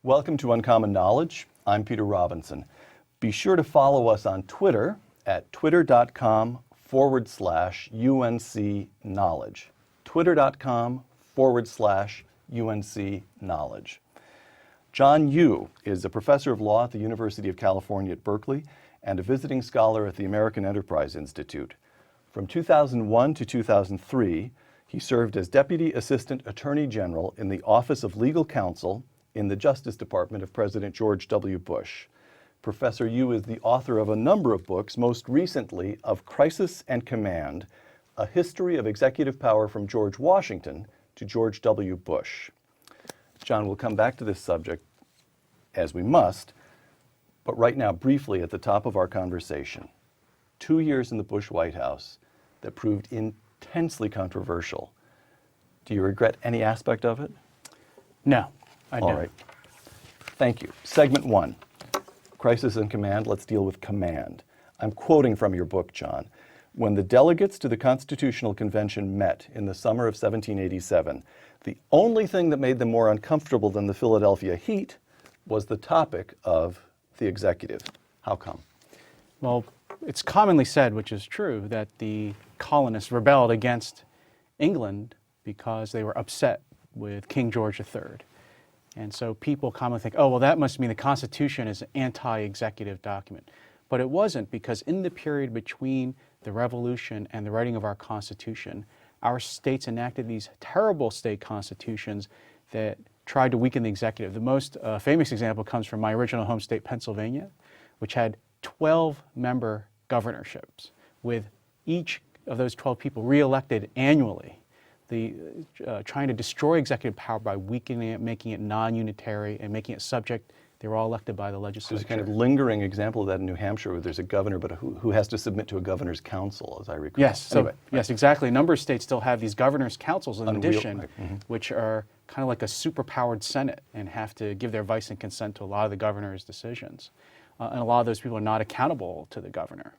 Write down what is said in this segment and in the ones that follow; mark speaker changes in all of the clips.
Speaker 1: Welcome to Uncommon Knowledge. I'm Peter Robinson. Be sure to follow us on Twitter at twitter.com/UNC Knowledge. Twitter.com/UNC Knowledge. John Yoo is a professor of law at the University of California at Berkeley and a visiting scholar at the American Enterprise Institute. From 2001 to 2003, he served as Deputy Assistant Attorney General in the Office of Legal Counsel in the Justice Department of President George W. Bush. Professor Yoo is the author of a number of books, most recently of Crisis and Command, A History of Executive Power from George Washington to George W. Bush. John, we'll come back to this subject as we must, but right now, briefly at the top of our conversation, 2 years in the Bush White House that proved intensely controversial. Do you regret any aspect of it?
Speaker 2: No, I don't.
Speaker 1: All right. Thank you. Segment 1, Crisis and Command. Let's deal with command. I'm quoting from your book, John. When the delegates to the Constitutional Convention met in the summer of 1787, the only thing that made them more uncomfortable than the Philadelphia heat was the topic of the executive. How come?
Speaker 2: Well, it's commonly said, which is true, that the colonists rebelled against England because they were upset with King George III. And so people commonly think, oh, well, that must mean the Constitution is an anti-executive document. But it wasn't, because in the period between the Revolution and the writing of our Constitution, our states enacted these terrible state constitutions that tried to weaken the executive. The most famous example comes from my original home state, Pennsylvania, which had 12-member governorships, with each of those 12 people re-elected annually. Trying to destroy executive power by weakening it, making it non-unitary, and making it subject. They were all elected by the legislature.
Speaker 1: There's a kind of lingering example of that in New Hampshire, where there's a governor, but who has to submit to a governor's council, as I recall.
Speaker 2: Yes,
Speaker 1: Anyway,
Speaker 2: yes, exactly. A number of states still have these governor's councils in addition,
Speaker 1: right. Mm-hmm.
Speaker 2: which are kind of like a superpowered Senate and have to give their advice and consent to a lot of the governor's decisions. And a lot of those people are not accountable to the governor.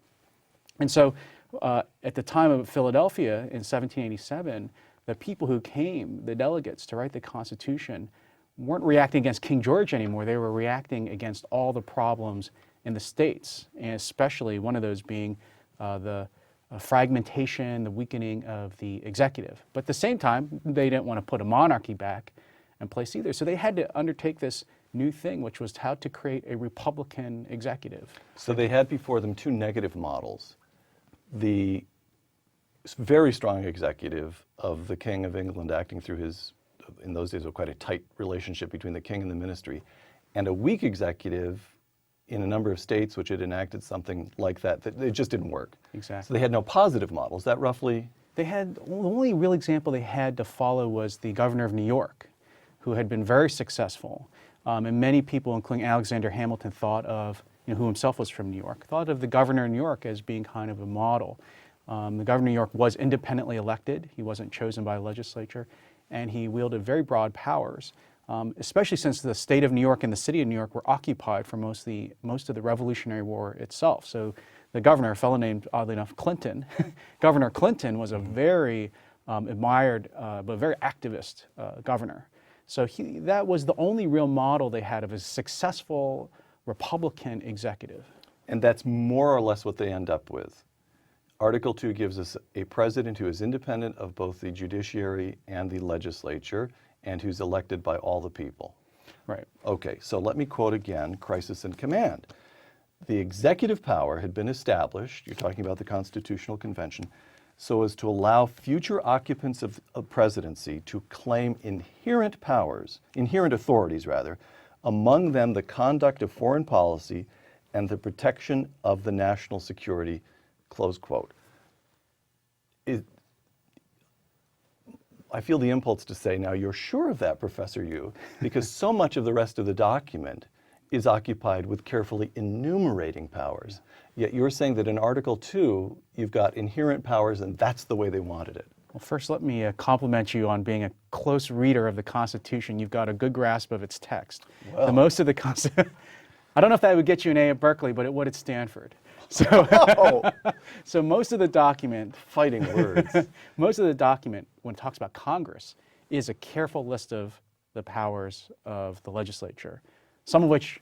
Speaker 2: And so at the time of Philadelphia in 1787, the people who came, the delegates to write the Constitution, weren't reacting against King George anymore. They were reacting against all the problems in the states, and especially one of those being the fragmentation, the weakening of the executive. But at the same time, they didn't want to put a monarchy back in place either. So they had to undertake this new thing, which was how to create a Republican executive.
Speaker 1: So they had before them two negative models. The very strong executive of the King of England acting through his, in those days, quite a tight relationship between the king and the ministry, and a weak executive in a number of states which had enacted something like that it just didn't work.
Speaker 2: Exactly.
Speaker 1: So they had no positive model. Is that roughly?
Speaker 2: They had, the only real example they had to follow was the governor of New York, who had been very successful. And many people, including Alexander Hamilton, thought of, who himself was from New York, thought of the governor of New York as being kind of a model. The governor of New York was independently elected. He wasn't chosen by the legislature, and he wielded very broad powers, especially since the state of New York and the city of New York were occupied for most of the Revolutionary War itself. So the governor, a fellow named, oddly enough, Clinton, Governor Clinton was a very admired but very activist governor. So that was the only real model they had of a successful Republican executive.
Speaker 1: And that's more or less what they end up with. Article 2 gives us a president who is independent of both the judiciary and the legislature, and who's elected by all the people.
Speaker 2: Right.
Speaker 1: Okay, so let me quote again, Crisis and Command. The executive power had been established, you're talking about the Constitutional Convention, so as to allow future occupants of presidency to claim inherent authorities, among them the conduct of foreign policy and the protection of the national security, close quote. I feel the impulse to say, now you're sure of that, Professor Yoo, because so much of the rest of the document is occupied with carefully enumerating powers. Yet you're saying that in Article 2, you've got inherent powers and that's the way they wanted it.
Speaker 2: Well, first let me compliment you on being a close reader of the Constitution. You've got a good grasp of its text.
Speaker 1: Well.
Speaker 2: Most of the I don't know if that would get you an A at Berkeley, but it would at Stanford. So, so most of the document,
Speaker 1: fighting words,
Speaker 2: most of the document, when it talks about Congress, is a careful list of the powers of the legislature, some of which,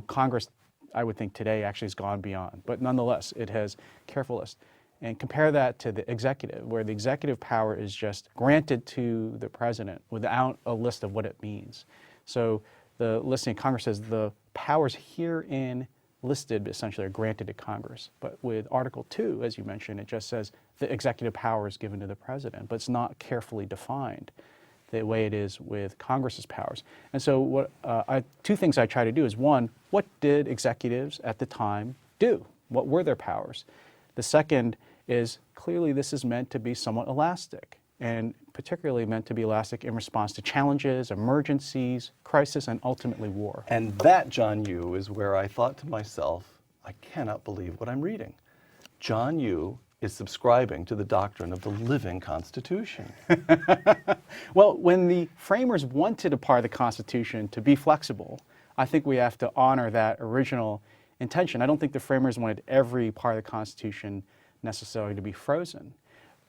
Speaker 2: Congress, I would think today actually has gone beyond, but nonetheless, it has careful list. And compare that to the executive, where the executive power is just granted to the president without a list of what it means. So the listing of Congress says the powers herein listed essentially are granted to Congress. But with Article 2, as you mentioned, it just says the executive power is given to the president, but it's not carefully defined the way it is with Congress's powers. And so two things I try to do is, one, what did executives at the time do? What were their powers? The second is, clearly this is meant to be somewhat elastic, and particularly meant to be elastic in response to challenges, emergencies, crisis, and ultimately war.
Speaker 1: And that, John Yoo, is where I thought to myself, I cannot believe what I'm reading. John Yoo is subscribing to the doctrine of the living Constitution.
Speaker 2: Well, when the framers wanted a part of the Constitution to be flexible, I think we have to honor that original intention. I don't think the framers wanted every part of the Constitution necessarily to be frozen.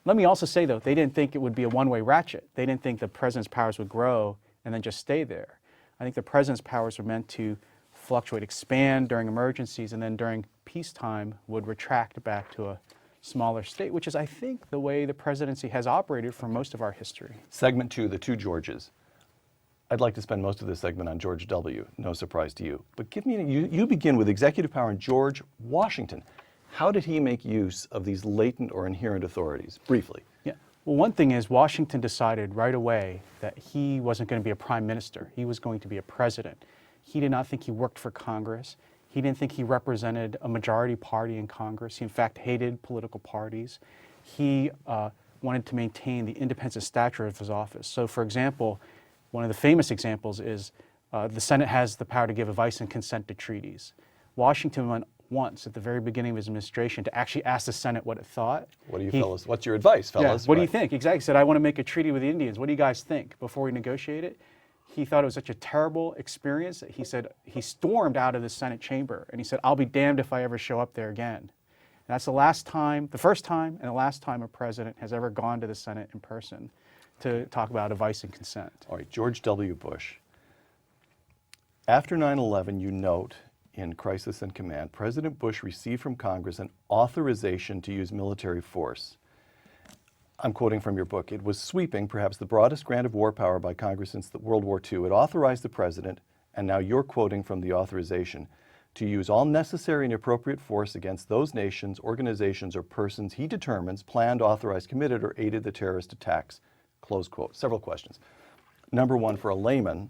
Speaker 2: Let me also say, though, they didn't think it would be a one-way ratchet. They didn't think the president's powers would grow and then just stay there. I think the president's powers were meant to fluctuate, expand during emergencies, and then during peacetime would retract back to a smaller state, which is, I think, the way the presidency has operated for most of our history.
Speaker 1: Segment 2, the two Georges. I'd like to spend most of this segment on George W., no surprise to you. But you begin with executive power in George Washington. How did he make use of these latent or inherent authorities? Briefly.
Speaker 2: Yeah. Well, one thing is Washington decided right away that he wasn't going to be a prime minister. He was going to be a president. He did not think he worked for Congress. He didn't think he represented a majority party in Congress. He, in fact, hated political parties. He wanted to maintain the independence and stature of his office. So, for example, one of the famous examples is the Senate has the power to give advice and consent to treaties. Washington went once at the very beginning of his administration to actually ask the Senate what it thought.
Speaker 1: What do you fellas? What's your advice, fellas?
Speaker 2: Yeah, what do you think? Exactly. He said, I want to make a treaty with the Indians. What do you guys think before we negotiate it? He thought it was such a terrible experience that he said he stormed out of the Senate chamber and he said, I'll be damned if I ever show up there again. And that's the first time and the last time a president has ever gone to the Senate in person to talk about advice and consent.
Speaker 1: All right, George W. Bush. After 9/11, you note in Crisis and Command, President Bush received from Congress an authorization to use military force. I'm quoting from your book. It was sweeping, perhaps the broadest grant of war power by Congress since World War II. It authorized the president, and now you're quoting from the authorization, to use all necessary and appropriate force against those nations, organizations, or persons he determines planned, authorized, committed, or aided the terrorist attacks. Close quote. Several questions. Number one, for a layman,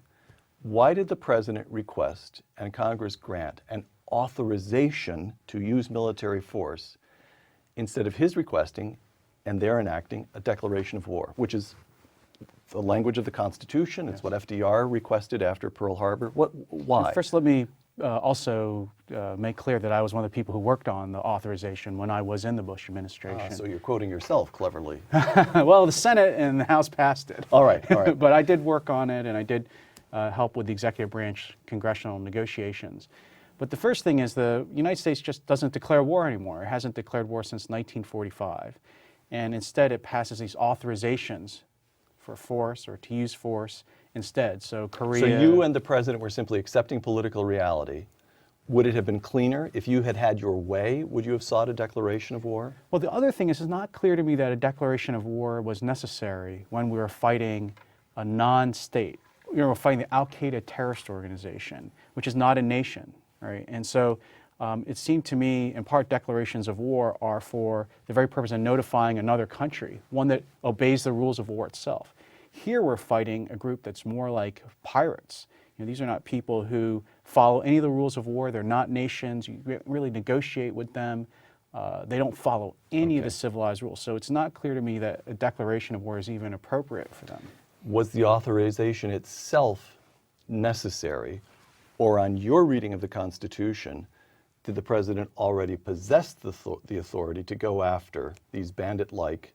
Speaker 1: why did the president request and Congress grant an authorization to use military force instead of his requesting and their enacting a declaration of war, which is the language of the Constitution? It's what FDR requested after Pearl Harbor. Why?
Speaker 2: First, let me also make clear that I was one of the people who worked on the authorization when I was in the Bush administration.
Speaker 1: So you're quoting yourself cleverly.
Speaker 2: Well, the Senate and the House passed it.
Speaker 1: All right, all right.
Speaker 2: But I did work on it, and I did help with the executive branch congressional negotiations. But the first thing is the United States just doesn't declare war anymore. It hasn't declared war since 1945. And instead it passes these authorizations for force or to use force instead. So Korea...
Speaker 1: So you and the president were simply accepting political reality. Would it have been cleaner if you had had your way? Would you have sought a declaration of war?
Speaker 2: Well, the other thing is it's not clear to me that a declaration of war was necessary when we were fighting a non-state. We were fighting the Al-Qaeda terrorist organization, which is not a nation, right? And so it seemed to me, in part, declarations of war are for the very purpose of notifying another country, one that obeys the rules of war itself. Here we're fighting a group that's more like pirates. These are not people who follow any of the rules of war. They're not nations. You really negotiate with them. They don't follow any of the civilized rules. So it's not clear to me that a declaration of war is even appropriate for them.
Speaker 1: Was the authorization itself necessary, or on your reading of the Constitution, did the president already possess the authority to go after these bandit-like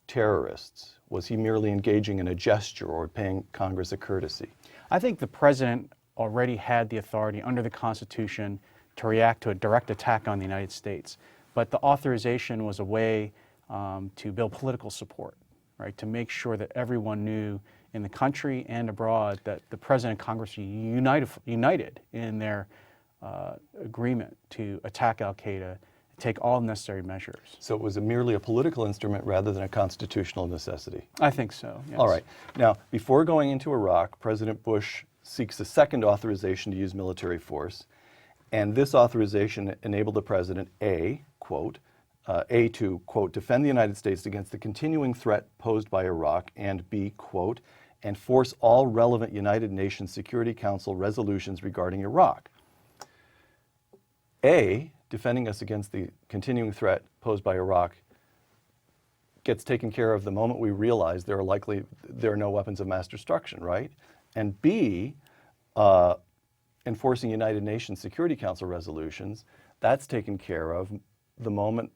Speaker 1: terrorists? Was he merely engaging in a gesture or paying Congress a courtesy?
Speaker 2: I think the president already had the authority under the Constitution to react to a direct attack on the United States. But the authorization was a way to build political support, right? To make sure that everyone knew in the country and abroad that the President and Congress are united in their agreement to attack al-Qaeda, take all necessary measures.
Speaker 1: So it was merely a political instrument rather than a constitutional necessity.
Speaker 2: I think so, yes.
Speaker 1: All right. Now, before going into Iraq, President Bush seeks a second authorization to use military force, and this authorization enabled the president, to, quote, defend the United States against the continuing threat posed by Iraq, and B, quote, enforce all relevant United Nations Security Council resolutions regarding Iraq. A, defending us against the continuing threat posed by Iraq gets taken care of the moment we realize there are no weapons of mass destruction, right? And B, enforcing United Nations Security Council resolutions, that's taken care of the moment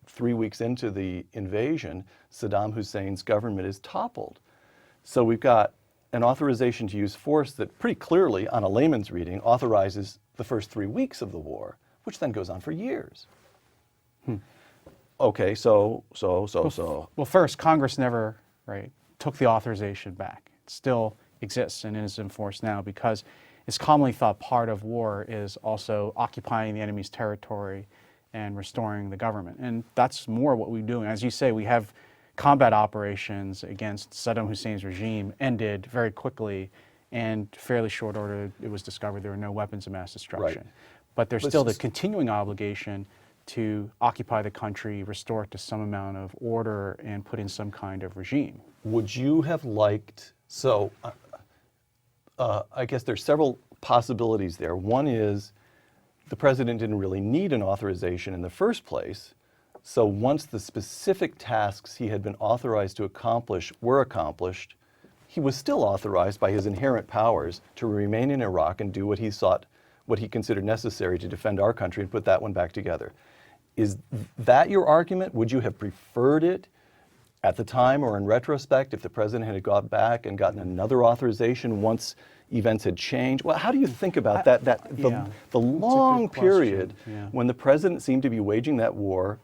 Speaker 1: 3 weeks into the invasion, Saddam Hussein's government is toppled. So we've got an authorization to use force that pretty clearly, on a layman's reading, authorizes the first 3 weeks of the war, which then goes on for years. Okay, so.
Speaker 2: Well, first, Congress never, took the authorization back. It still exists and is in force now because it's commonly thought part of war is also occupying the enemy's territory and restoring the government. And that's more what we're doing. As you say, we have combat operations against Saddam Hussein's regime ended very quickly, and fairly short order it was discovered there were no weapons of mass destruction.
Speaker 1: Right.
Speaker 2: But there's still the continuing obligation to occupy the country, restore it to some amount of order, and put in some kind of regime.
Speaker 1: Would you have liked, I guess there's several possibilities there. One is the president didn't really need an authorization in the first place, so once the specific tasks he had been authorized to accomplish were accomplished, he was still authorized by his inherent powers to remain in Iraq and do what he considered necessary to defend our country and put that one back together. Is that your argument? Would you have preferred it at the time or in retrospect if the president had gone back and gotten another authorization once events had changed? Well, how do you think about the long period when the president seemed to be waging that war?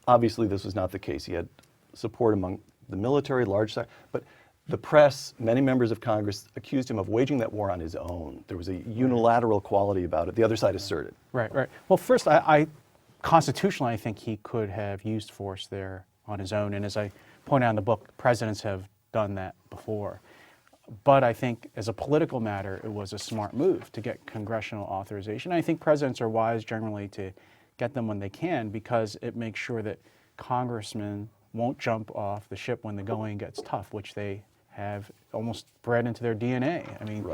Speaker 1: Obviously, this was not the case. He had support among the military, but the press, many members of Congress accused him of waging that war on his own. There was a unilateral quality about it. The other side asserted.
Speaker 2: Right. Well, first, constitutionally, I think he could have used force there on his own. And as I point out in the book, presidents have done that before. But I think as a political matter, it was a smart move to get congressional authorization. I think presidents are wise generally to get them when they can because it makes sure that congressmen won't jump off the ship when the going gets tough, which they have almost bred into their DNA. I mean,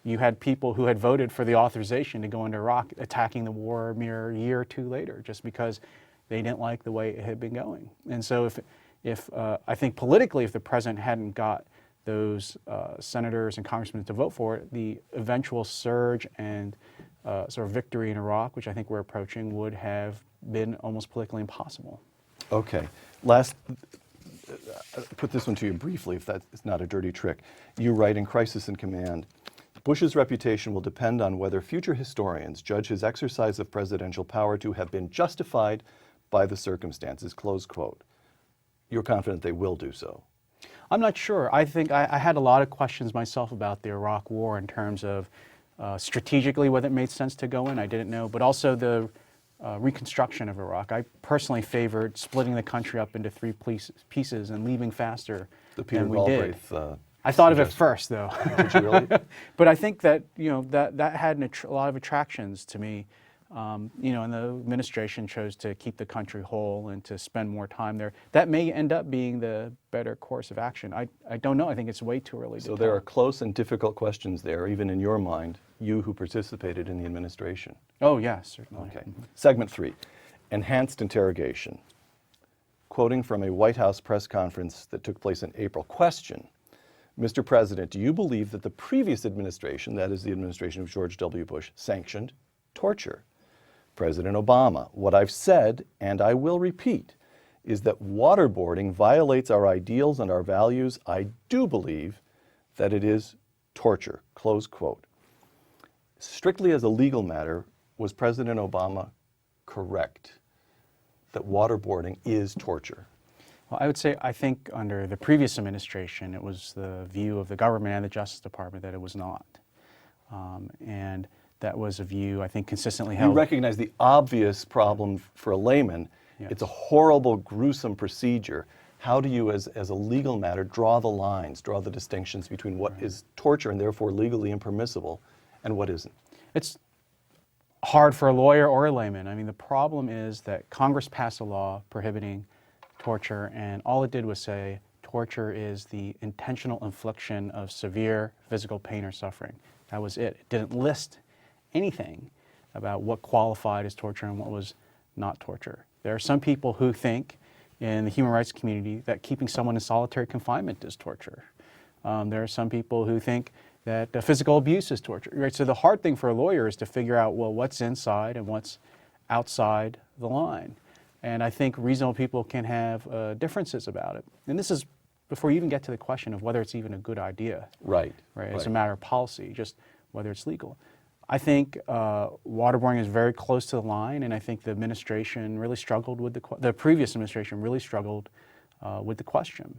Speaker 2: you had people who had voted for the authorization to go into Iraq attacking the war a mere year or two later just because they didn't like the way it had been going. And so if I think politically, if the president hadn't got those senators and congressmen to vote for it, the eventual surge and sort of victory in Iraq, which I think we're approaching, would have been almost politically impossible.
Speaker 1: Okay. Put this one to you briefly, if that's not a dirty trick. You write in Crisis in Command, Bush's reputation will depend on whether future historians judge his exercise of presidential power to have been justified by the circumstances, close quote. You're confident they will do so?
Speaker 2: I'm not sure. I think I had a lot of questions myself about the Iraq War in terms of strategically whether it made sense to go in. I didn't know, but also the reconstruction of Iraq. I personally favored splitting the country up into three pieces and leaving faster than we did. I thought of it first, though.
Speaker 1: Did you really?
Speaker 2: But I think that that had a lot of attractions to me. And the administration chose to keep the country whole and to spend more time there. That may end up being the better course of action. I don't know. I think it's way too early to tell.
Speaker 1: So there are close and difficult questions there, even in your mind, you who participated in the administration.
Speaker 2: Oh, yes, certainly.
Speaker 1: Okay. Segment 3, enhanced interrogation. Quoting from a White House press conference that took place in April, question, Mr. President, do you believe that the previous administration, that is the administration of George W. Bush, sanctioned torture? President Obama, what I've said, and I will repeat, is that waterboarding violates our ideals and our values. I do believe that it is torture, close quote. Strictly as a legal matter, was President Obama correct that waterboarding is torture?
Speaker 2: Well, I would say, I think under the previous administration, it was the view of the government and the Justice Department that it was not. And that was a view, I think, consistently held.
Speaker 1: You recognize the obvious problem for a layman.
Speaker 2: Yes.
Speaker 1: It's a horrible, gruesome procedure. How do you, as a legal matter, draw the lines, draw the distinctions between what is torture and therefore legally impermissible and what isn't?
Speaker 2: It's hard for a lawyer or a layman. I mean, the problem is that Congress passed a law prohibiting torture, and all it did was say torture is the intentional infliction of severe physical pain or suffering. That was it. It didn't list anything about what qualified as torture and what was not torture. There are some people who think in the human rights community that keeping someone in solitary confinement is torture. There are some people who think that physical abuse is torture. Right? So the hard thing for a lawyer is to figure out, well, what's inside and what's outside the line. And I think reasonable people can have differences about it. And this is before you even get to the question of whether it's even a good idea.
Speaker 1: Right.
Speaker 2: It's a matter of policy, just whether it's legal. I think waterboarding is very close to the line, and I think the administration really struggled with the previous administration really struggled with the question.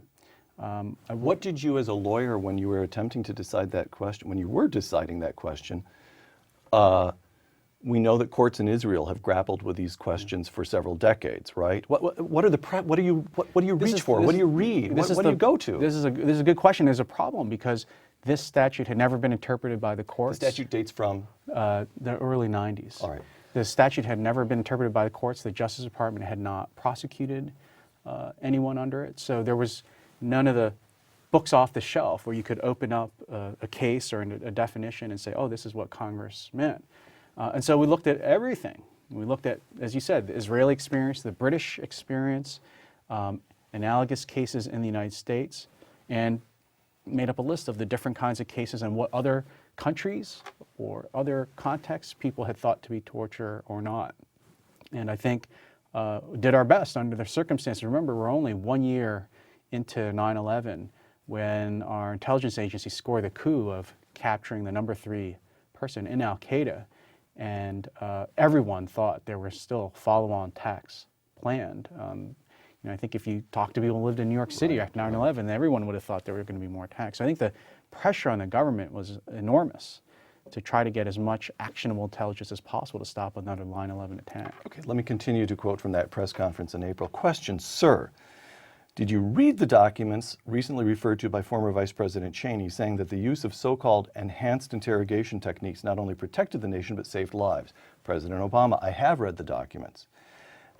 Speaker 1: What did you, as a lawyer, when you were attempting to decide that question, when you were deciding that question, we know that courts in Israel have grappled with these questions for several decades, right? What do you reach for? What do you read? What do you go to?
Speaker 2: This is a good question. There's a problem because this statute had never been interpreted by the courts.
Speaker 1: The statute dates from?
Speaker 2: The early 90s.
Speaker 1: All right.
Speaker 2: The statute had never been interpreted by the courts. The Justice Department had not prosecuted anyone under it. So there was none of the books off the shelf where you could open up a case or a definition and say, oh, this is what Congress meant. And so we looked at everything. We looked at, as you said, the Israeli experience, the British experience, analogous cases in the United States, and made up a list of the different kinds of cases and what other countries or other contexts people had thought to be torture or not. And I think did our best under the circumstances. Remember, we're only 1 year into 9/11 when our intelligence agency scored the coup of capturing the number 3 person in Al-Qaeda. And everyone thought there were still follow-on attacks planned. I think if you talk to people who lived in New York City after 9/11, everyone would have thought there were going to be more attacks. So I think the pressure on the government was enormous to try to get as much actionable intelligence as possible to stop another 9/11 attack.
Speaker 1: Okay, let me continue to quote from that press conference in April. Question, sir, did you read the documents recently referred to by former Vice President Cheney saying that the use of so-called enhanced interrogation techniques not only protected the nation but saved lives? President Obama, I have read the documents.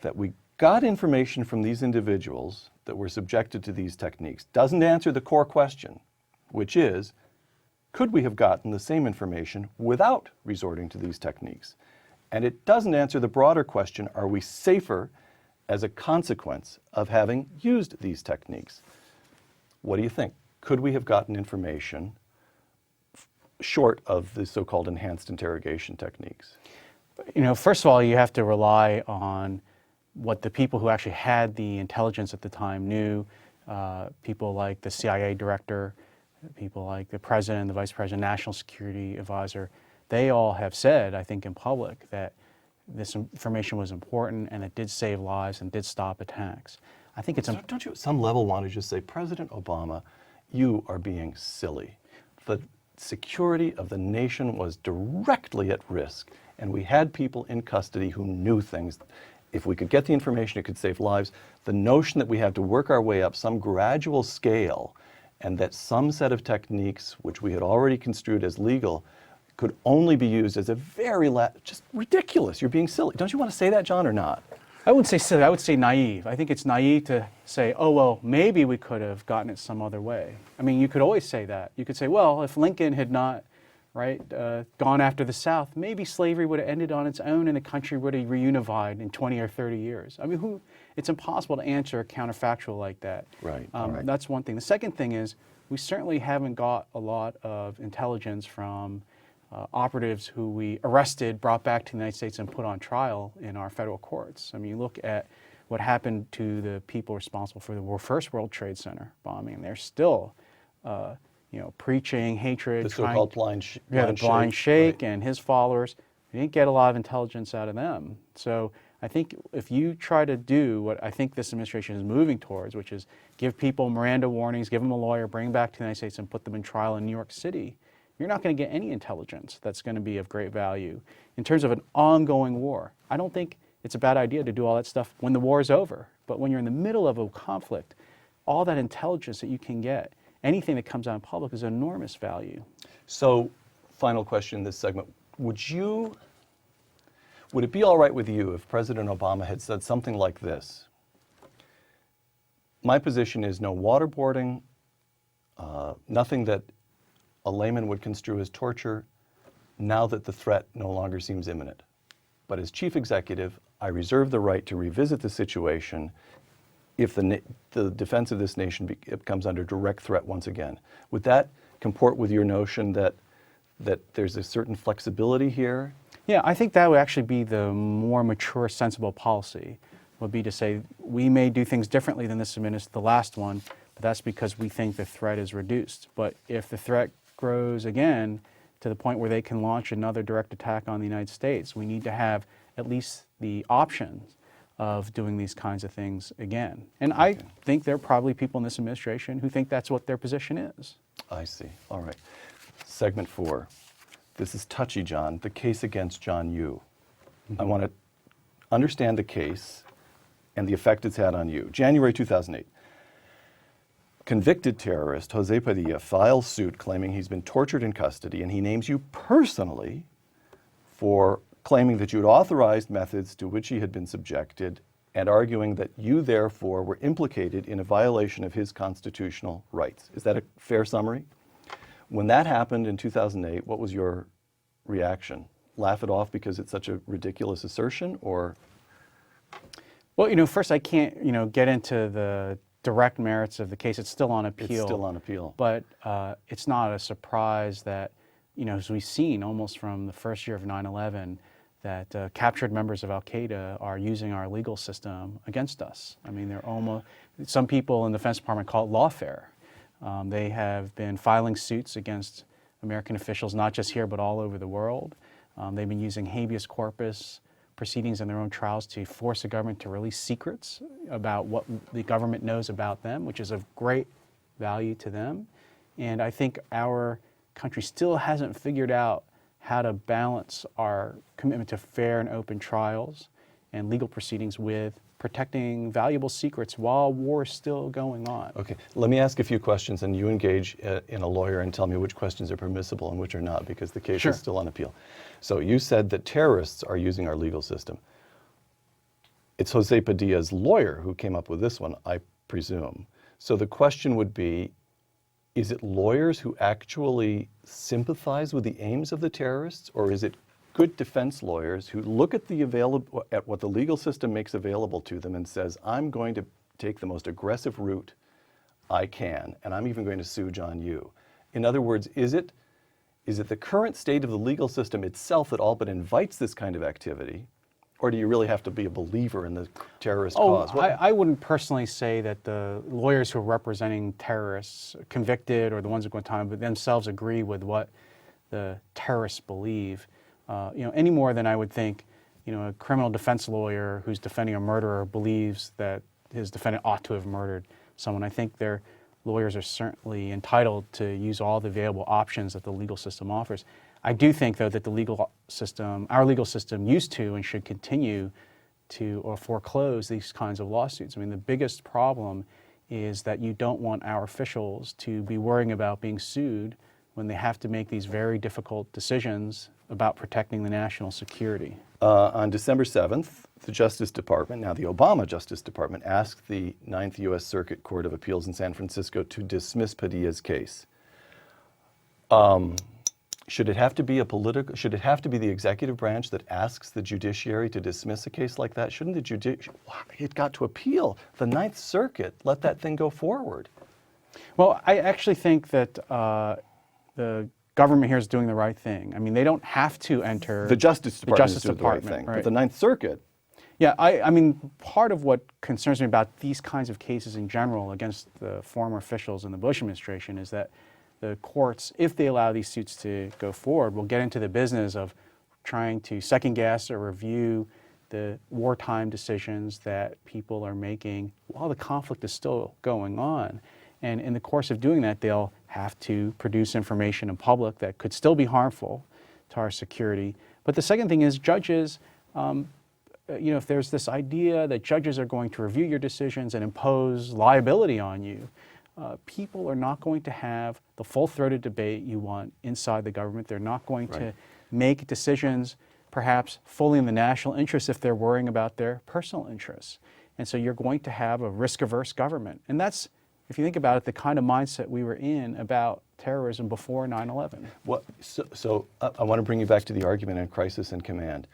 Speaker 1: That we got information from these individuals that were subjected to these techniques doesn't answer the core question, which is, could we have gotten the same information without resorting to these techniques? And it doesn't answer the broader question, are we safer as a consequence of having used these techniques? What do you think? Could we have gotten information short of the so-called enhanced interrogation techniques?
Speaker 2: First of all, you have to rely on what the people who actually had the intelligence at the time knew. People like the CIA director, people like the president, the vice president, national security advisor, they all have said, I think in public, that this information was important and it did save lives and did stop attacks. I think it's...
Speaker 1: Don't you at some level want to just say, President Obama, you are being silly. The security of the nation was directly at risk, and we had people in custody who knew things. If we could get the information, it could save lives. The notion that we have to work our way up some gradual scale and that some set of techniques, which we had already construed as legal, could only be used as a very just ridiculous. You're being silly. Don't you want to say that, John, or not?
Speaker 2: I wouldn't say silly. I would say naive. I think it's naive to say, oh, well, maybe we could have gotten it some other way. I mean, you could always say that. You could say, well, if Lincoln had not, gone after the South, maybe slavery would have ended on its own and the country would have reunified in 20 or 30 years. I mean, it's impossible to answer a counterfactual like that.
Speaker 1: Right.
Speaker 2: That's one thing. The second thing is, we certainly haven't got a lot of intelligence from operatives who we arrested, brought back to the United States, and put on trial in our federal courts. I mean, you look at what happened to the people responsible for the first World Trade Center bombing. They're still, preaching hatred.
Speaker 1: The so-called blind
Speaker 2: Sheikh and his followers. We didn't get a lot of intelligence out of them. So I think if you try to do what I think this administration is moving towards, which is give people Miranda warnings, give them a lawyer, bring them back to the United States and put them in trial in New York City, you're not going to get any intelligence that's going to be of great value. In terms of an ongoing war, I don't think it's a bad idea to do all that stuff when the war is over. But when you're in the middle of a conflict, all that intelligence that you can get, anything that comes out in public is enormous value.
Speaker 1: So, final question in this segment. Would it be all right with you if President Obama had said something like this? My position is no waterboarding, nothing that a layman would construe as torture, now that the threat no longer seems imminent. But as chief executive, I reserve the right to revisit the situation if the defense of this nation comes under direct threat once again. Would that comport with your notion that there's a certain flexibility here?
Speaker 2: Yeah, I think that would actually be the more mature, sensible policy, would be to say, we may do things differently than the last one, but that's because we think the threat is reduced. But if the threat grows again to the point where they can launch another direct attack on the United States, we need to have at least the options of doing these kinds of things again. And okay. I think there are probably people in this administration who think that's what their position is.
Speaker 1: I see. All right. Segment 4. This is touchy, John. The case against John Yoo. Mm-hmm. I want to understand the case and the effect it's had on you. January 2008. Convicted terrorist Jose Padilla files suit claiming he's been tortured in custody, and he names you personally for claiming that you had authorized methods to which he had been subjected and arguing that you therefore were implicated in a violation of his constitutional rights. Is that a fair summary? When that happened in 2008, what was your reaction? Laugh it off because it's such a ridiculous assertion, or?
Speaker 2: Well, first I can't, get into the direct merits of the case. It's still on appeal.
Speaker 1: It's still on appeal.
Speaker 2: But it's not a surprise that, as we've seen almost from the first year of 9/11, that captured members of Al-Qaeda are using our legal system against us. I mean, some people in the Defense Department call it lawfare. They have been filing suits against American officials, not just here, but all over the world. They've been using habeas corpus proceedings in their own trials to force the government to release secrets about what the government knows about them, which is of great value to them. And I think our country still hasn't figured out how to balance our commitment to fair and open trials and legal proceedings with protecting valuable secrets while war is still going on.
Speaker 1: Okay, let me ask a few questions and you engage in a lawyer and tell me which questions are permissible and which are not, because the case is still on appeal. So you said that terrorists are using our legal system. It's Jose Padilla's lawyer who came up with this one, I presume. So the question would be, is it lawyers who actually sympathize with the aims of the terrorists, or is it good defense lawyers who look at what the legal system makes available to them and says, I'm going to take the most aggressive route I can, and I'm even going to sue John Yoo? In other words, is it the current state of the legal system itself that all but invites this kind of activity, or do you really have to be a believer in the terrorist cause?
Speaker 2: I wouldn't personally say that the lawyers who are representing terrorists, convicted or the ones at Guantanamo, but themselves agree with what the terrorists believe. Any more than I would think, a criminal defense lawyer who's defending a murderer believes that his defendant ought to have murdered someone. I think their lawyers are certainly entitled to use all the available options that the legal system offers. I do think, though, that our legal system used to and should continue to foreclose these kinds of lawsuits. I mean, the biggest problem is that you don't want our officials to be worrying about being sued when they have to make these very difficult decisions about protecting the national security.
Speaker 1: On December 7th, the Justice Department, now the Obama Justice Department, asked the 9th U.S. Circuit Court of Appeals in San Francisco to dismiss Padilla's case. Should it have to be the executive branch that asks the judiciary to dismiss a case like that? Shouldn't it got to appeal. The 9th Circuit let that thing go forward.
Speaker 2: Well, I actually think that the government here is doing the right thing. I mean, they don't have to enter
Speaker 1: the Justice Department is doing the right thing,
Speaker 2: right.
Speaker 1: But the 9th Circuit.
Speaker 2: Yeah, I mean, part of what concerns me about these kinds of cases in general against the former officials in the Bush administration is that the courts, if they allow these suits to go forward, will get into the business of trying to second guess or review the wartime decisions that people are making while the conflict is still going on. And in the course of doing that, they'll have to produce information in public that could still be harmful to our security. But the second thing is judges, if there's this idea that judges are going to review your decisions and impose liability on you, people are not going to have the full-throated debate you want inside the government. They're not going to make decisions perhaps fully in the national interest if they're worrying about their personal interests. And so you're going to have a risk-averse government. And that's, if you think about it, the kind of mindset we were in about terrorism before 9/11.
Speaker 1: So I want to bring you back to the argument in crisis and command.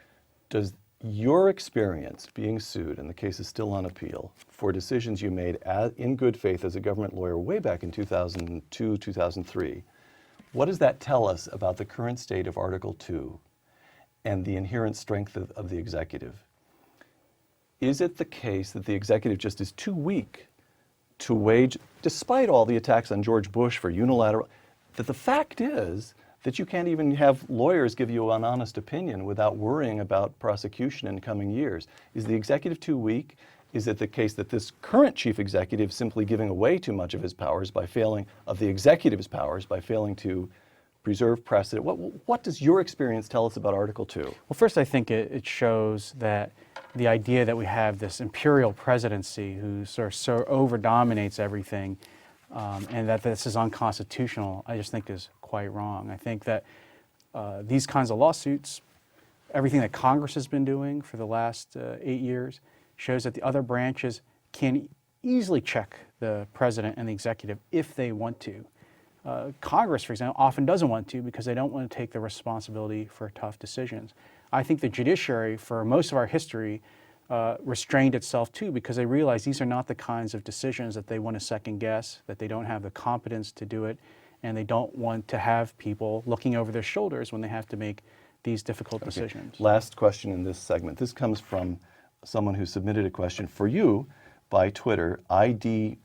Speaker 1: Does your experience being sued, and the case is still on appeal, for decisions you made in good faith as a government lawyer way back in 2002, 2003, what does that tell us about the current state of Article 2 and the inherent strength of the executive? Is it the case that the executive just is too weak to wage, despite all the attacks on George Bush for unilateral, that the fact is that you can't even have lawyers give you an honest opinion without worrying about prosecution in coming years? Is the executive too weak? Is it the case that this current chief executive is simply giving away too much of his powers by failing, of the executive's powers, by failing to preserve precedent? What does your experience tell us about Article 2?
Speaker 2: Well, first, I think it shows that the idea that we have this imperial presidency who sort of so over-dominates everything and that this is unconstitutional, I just think is quite wrong. I think that these kinds of lawsuits, everything that Congress has been doing for the last 8 years, shows that the other branches can easily check the president and the executive if they want to. Congress, for example, often doesn't want to because they don't want to take the responsibility for tough decisions. I think the judiciary, for most of our history, restrained itself too because they realized these are not the kinds of decisions that they want to second guess, that they don't have the competence to do it, and they don't want to have people looking over their shoulders when they have to make these difficult decisions.
Speaker 1: Last question in this segment. This comes from someone who submitted a question for you by Twitter, IDM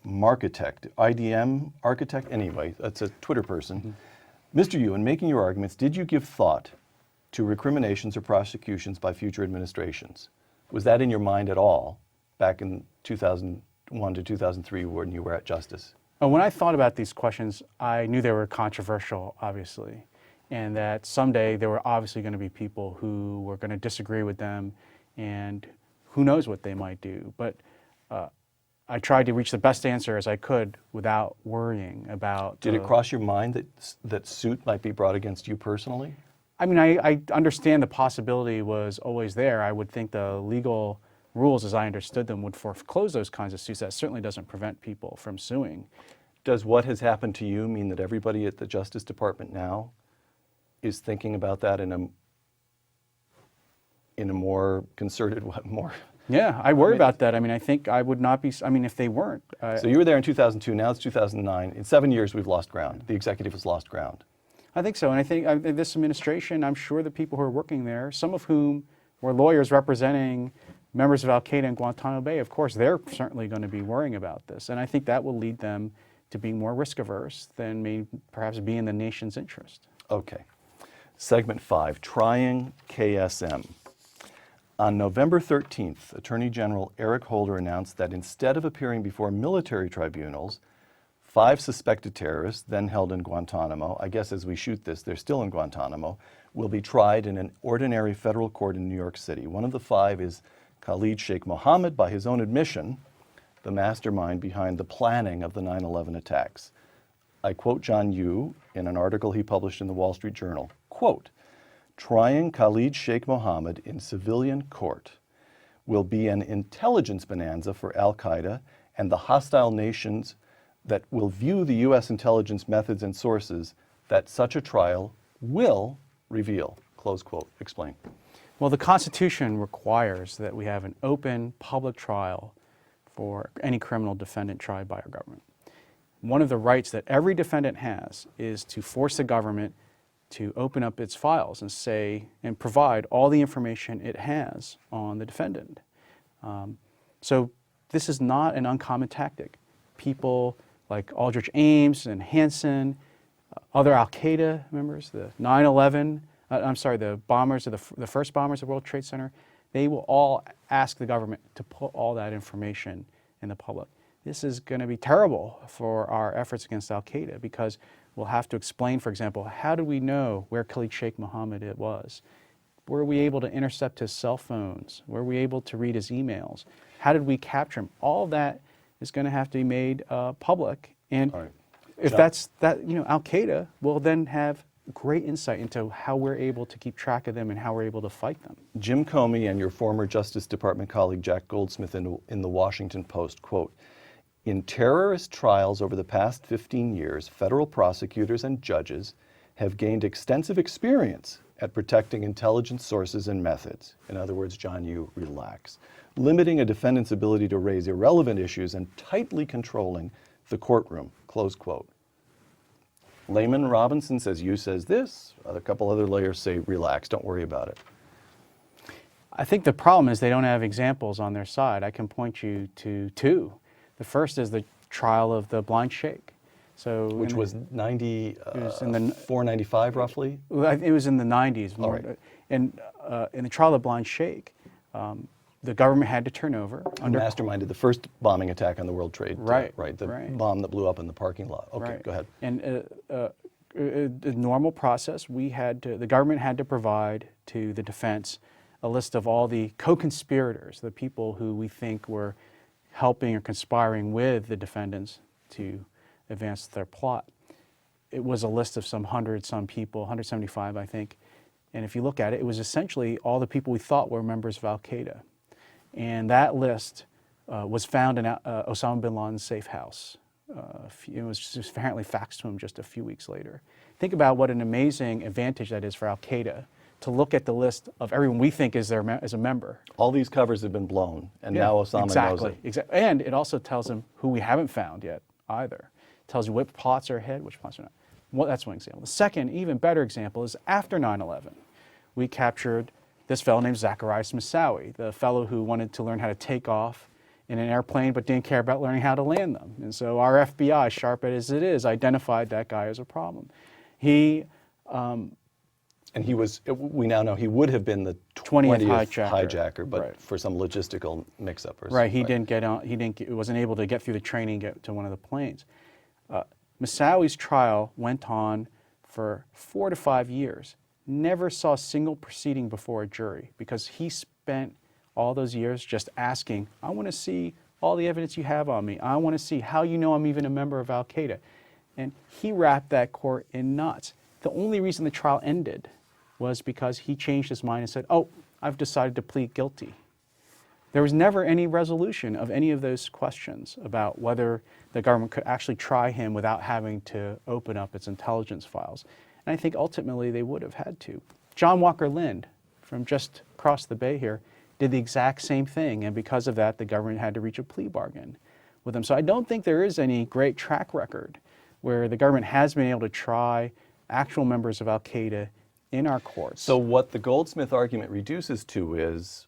Speaker 1: Architect, anyway, that's a Twitter person. Mr. Yu, in making your arguments, did you give thought to recriminations or prosecutions by future administrations? Was that in your mind at all back in 2001 to 2003 when you were at Justice?
Speaker 2: When I thought about these questions, I knew they were controversial, obviously, and that someday there were obviously going to be people who were going to disagree with them, and who knows what they might do. But I tried to reach the best answer as I could without worrying about...
Speaker 1: Did it cross your mind that suit might be brought against you personally?
Speaker 2: I mean, I understand the possibility was always there. I would think the legal rules, as I understood them, would foreclose those kinds of suits. That certainly doesn't prevent people from suing.
Speaker 1: Does what has happened to you mean that everybody at the Justice Department now is thinking about that in a more concerted way?
Speaker 2: Yeah, I worry about that. I mean, I think I would not be, if they weren't.
Speaker 1: So you were there in 2002, now it's 2009. In 7 years, we've lost ground. The executive has lost ground.
Speaker 2: I think so, and I think this administration, I'm sure the people who are working there, some of whom were lawyers representing members of Al-Qaeda in Guantanamo Bay, of course, they're certainly going to be worrying about this. And I think that will lead them to being more risk-averse than may perhaps be in the nation's interest.
Speaker 1: Okay. Segment 5, trying KSM. On November 13th, Attorney General Eric Holder announced that instead of appearing before military tribunals, 5 suspected terrorists, then held in Guantanamo, I guess as we shoot this, they're still in Guantanamo, will be tried in an ordinary federal court in New York City. One of the 5 is Khalid Sheikh Mohammed, by his own admission, the mastermind behind the planning of the 9/11 attacks. I quote John Yu in an article he published in the Wall Street Journal, quote, "Trying Khalid Sheikh Mohammed in civilian court will be an intelligence bonanza for Al-Qaeda and the hostile nations that will view the U.S. intelligence methods and sources that such a trial will reveal." Close quote. Explain.
Speaker 2: Well, the Constitution requires that we have an open public trial for any criminal defendant tried by our government. One of the rights that every defendant has is to force the government to open up its files and say, and provide all the information it has on the defendant. So this is not an uncommon tactic. People like Aldrich Ames and Hansen, other Al-Qaeda members, the 9/11, the bombers of the first bombers of World Trade Center, they will all ask the government to put all that information in the public. This is going to be terrible for our efforts against al-Qaeda, because we'll have to explain, for example, how do we know where Khalid Sheikh Mohammed it was? Were we able to intercept his cell phones? Were we able to read his emails? How did we capture him? All of that is going to have to be made public. And if
Speaker 1: John.
Speaker 2: that's that, al-Qaeda will then have great insight into how we're able to keep track of them and how we're able to fight them.
Speaker 1: Jim Comey and your former Justice Department colleague Jack Goldsmith in the Washington Post, quote, "In terrorist trials over the past 15 years, federal prosecutors and judges have gained extensive experience at protecting intelligence sources and methods." In other words, John, you relax. "Limiting a defendant's ability to raise irrelevant issues and tightly controlling the courtroom," close quote. Layman Robinson says you says this, a couple other layers say relax, don't worry about it.
Speaker 2: I think the problem is they don't have examples on their side. I can point you to two. The first is the trial of the blind sheikh. So
Speaker 1: Which was 495 roughly?
Speaker 2: It was in the 90s.
Speaker 1: All right.
Speaker 2: And in the trial of the blind sheikh, the government had to turn over.
Speaker 1: Masterminded the first bombing attack on the World Trade. The bomb that blew up in the parking lot. Okay, go ahead.
Speaker 2: And the normal process, the government had to provide to the defense a list of all the co-conspirators, the people who we think were helping or conspiring with the defendants to advance their plot. It was a list of some 100-some people, 175, I think. And if you look at it, it was essentially all the people we thought were members of al-Qaeda. And that list was found in Osama bin Laden's safe house. It was just apparently faxed to him just a few weeks later. Think about what an amazing advantage that is for al-Qaeda to look at the list of everyone we think is a member.
Speaker 1: All these covers have been blown, and now Osama knows it.
Speaker 2: Exactly. And it also tells them who we haven't found yet either. It tells you what plots are ahead, which plots are not. Well, that's one example. The second, even better example is after 9/11. We captured this fellow named Zacarias Moussaoui, the fellow who wanted to learn how to take off in an airplane but didn't care about learning how to land them. And so our FBI, sharp as it is, identified that guy as a problem.
Speaker 1: And he was, we now know he would have been the
Speaker 2: 20th
Speaker 1: 20th
Speaker 2: hijacker,
Speaker 1: hijacker, but for some logistical mix-up or
Speaker 2: something. He didn't get on, wasn't able to get through the training, get to one of the planes. Moussaoui's trial went on for 4 to 5 years. Never saw a single proceeding before a jury because he spent all those years just asking, I want to see all the evidence you have on me. I want to see how you know I'm even a member of al-Qaeda. And he wrapped that court in knots. The only reason the trial ended was because he changed his mind and said, oh, I've decided to plead guilty. There was never any resolution of any of those questions about whether the government could actually try him without having to open up its intelligence files. And I think ultimately they would have had to. John Walker Lind, from just across the bay here, did the exact same thing. And because of that, the government had to reach a plea bargain with him. So I don't think there is any great track record where the government has been able to try actual members of al-Qaeda in our courts.
Speaker 1: So what the Goldsmith argument reduces to is,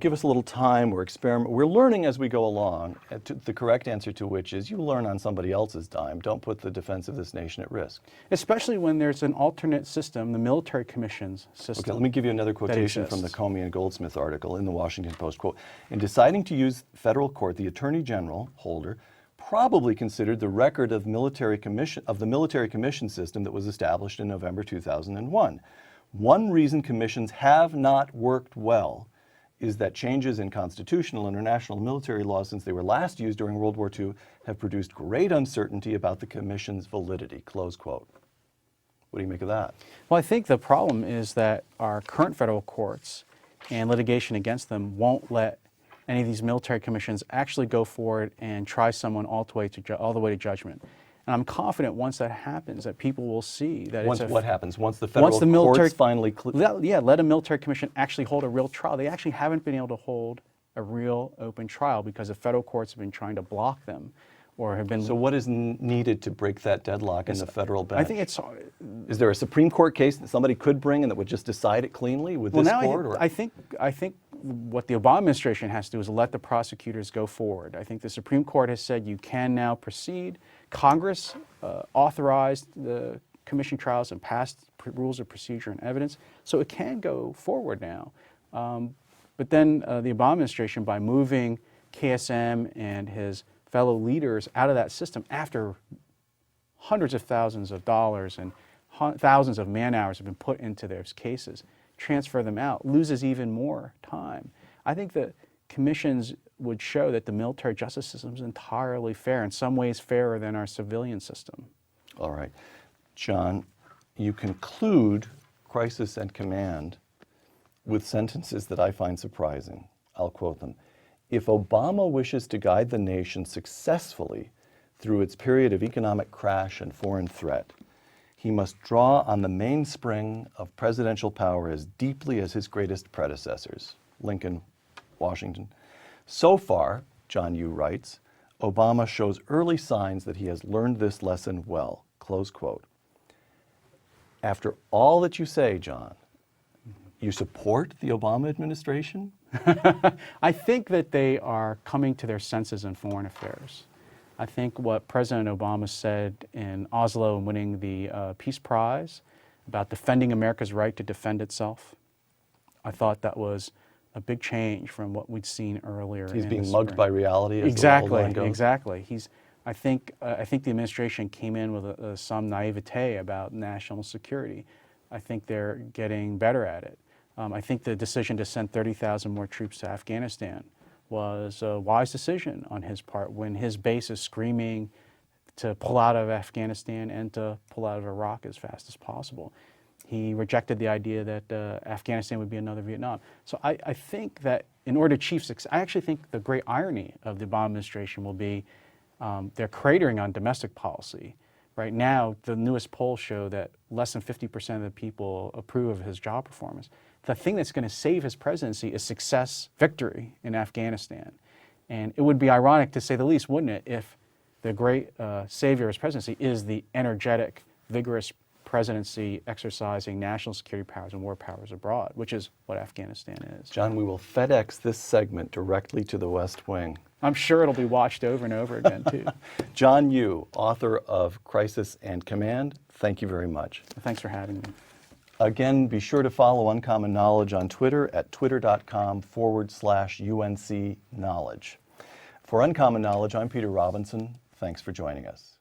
Speaker 1: give us a little time, we're learning as we go along, the correct answer to which is you learn on somebody else's dime. Don't put the defense of this nation at risk.
Speaker 2: Especially when there's an alternate system, the military commissions system.
Speaker 1: Okay, let me give you another quotation from the Comey and Goldsmith article in the Washington Post. Quote, in deciding to use federal court, the Attorney General, Holder, probably considered the record of the military commission system that was established in November 2001. One reason commissions have not worked well is that changes in constitutional, international, and military law since they were last used during World War II have produced great uncertainty about the commission's validity, close quote. What do you make of that?
Speaker 2: Well, I think the problem is that our current federal courts and litigation against them won't let any of these military commissions actually go forward and try someone all the way to judgment. And I'm confident once that happens that people will see that
Speaker 1: what happens? Once the federal courts finally...
Speaker 2: let a military commission actually hold a real trial. They actually haven't been able to hold a real open trial because the federal courts have been trying to block them or have been...
Speaker 1: So what is needed to break that deadlock in the federal bench?
Speaker 2: I think it's...
Speaker 1: Is there a Supreme Court case that somebody could bring and that would just decide it cleanly with this court?
Speaker 2: I think what the Obama administration has to do is let the prosecutors go forward. I think the Supreme Court has said you can now proceed. Congress authorized the commission trials and passed rules of procedure and evidence, so it can go forward now. But then the Obama administration, by moving KSM and his fellow leaders out of that system after hundreds of thousands of dollars and thousands of man hours have been put into those cases, transfer them out, loses even more time. I think that commissions would show that the military justice system is entirely fair, in some ways fairer than our civilian system.
Speaker 1: All right. John, you conclude Crisis and Command with sentences that I find surprising. I'll quote them. If Obama wishes to guide the nation successfully through its period of economic crash and foreign threat, he must draw on the mainspring of presidential power as deeply as his greatest predecessors, Lincoln, Washington. So far, John Yoo writes, Obama shows early signs that he has learned this lesson well, close quote. After all that you say, John, you support the Obama administration?
Speaker 2: I think that they are coming to their senses in foreign affairs. I think what President Obama said in Oslo and winning the Peace Prize about defending America's right to defend itself, I thought that was a big change from what we'd seen earlier.
Speaker 1: He's being mugged by reality, as
Speaker 2: exactly,
Speaker 1: the old line goes.
Speaker 2: Exactly. I think the administration came in with some naivete about national security. I think they're getting better at it. I think the decision to send 30,000 more troops to Afghanistan was a wise decision on his part when his base is screaming to pull out of Afghanistan and to pull out of Iraq as fast as possible. He rejected the idea that Afghanistan would be another Vietnam. So I think that in order to achieve success, I actually think the great irony of the Obama administration will be they're cratering on domestic policy. Right now, the newest polls show that less than 50% of the people approve of his job performance. The thing that's going to save his presidency is success, victory in Afghanistan. And it would be ironic, to say the least, wouldn't it, if the great savior of his presidency is the energetic, vigorous presidency exercising national security powers and war powers abroad, which is what Afghanistan is.
Speaker 1: John, we will FedEx this segment directly to the West Wing.
Speaker 2: I'm sure it'll be watched over and over again, too.
Speaker 1: John Yoo, author of Crisis and Command, thank you very much.
Speaker 2: Thanks for having me.
Speaker 1: Again, be sure to follow Uncommon Knowledge on Twitter at twitter.com/UNC Knowledge. For Uncommon Knowledge, I'm Peter Robinson. Thanks for joining us.